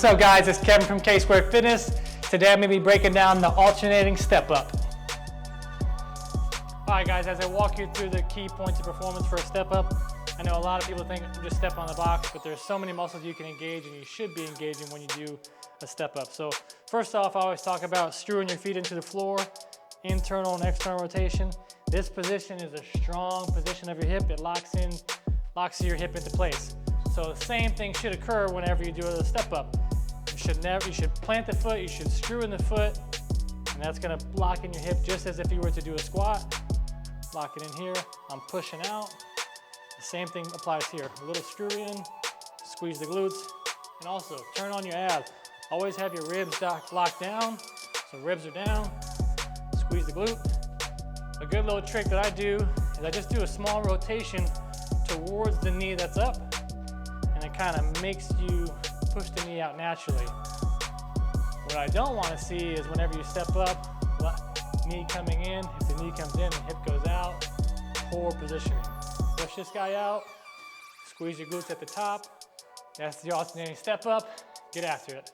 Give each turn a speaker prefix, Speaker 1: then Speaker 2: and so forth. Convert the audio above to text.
Speaker 1: What's up guys, it's Kevin from K-Squared Fitness. Today I'm going to be breaking down the alternating step up. Alright guys, as I walk you through the key points of performance for a step up, I know a lot of people think just step on the box, but there's so many muscles you can engage and you should be engaging when you do a step up. So first off, I always talk about screwing your feet into the floor, internal and external rotation. This position is a strong position of your hip. It locks your hip into place. So the same thing should occur whenever you do a step up. You should plant the foot, you should screw in the foot, and that's gonna lock in your hip just as if you were to do a squat. Lock it in here, I'm pushing out. The same thing applies here. A little screw in, squeeze the glutes, and also turn on your ab. Always have your ribs locked down, so ribs are down, squeeze the glute. A good little trick that I do is I just do a small rotation towards the knee that's up, and it kind of makes you push the knee out naturally. What I don't want to see is whenever you step up, knee coming in, if the knee comes in, the hip goes out, poor positioning. Push this guy out, squeeze your glutes at the top. That's the alternating step up. Get after it.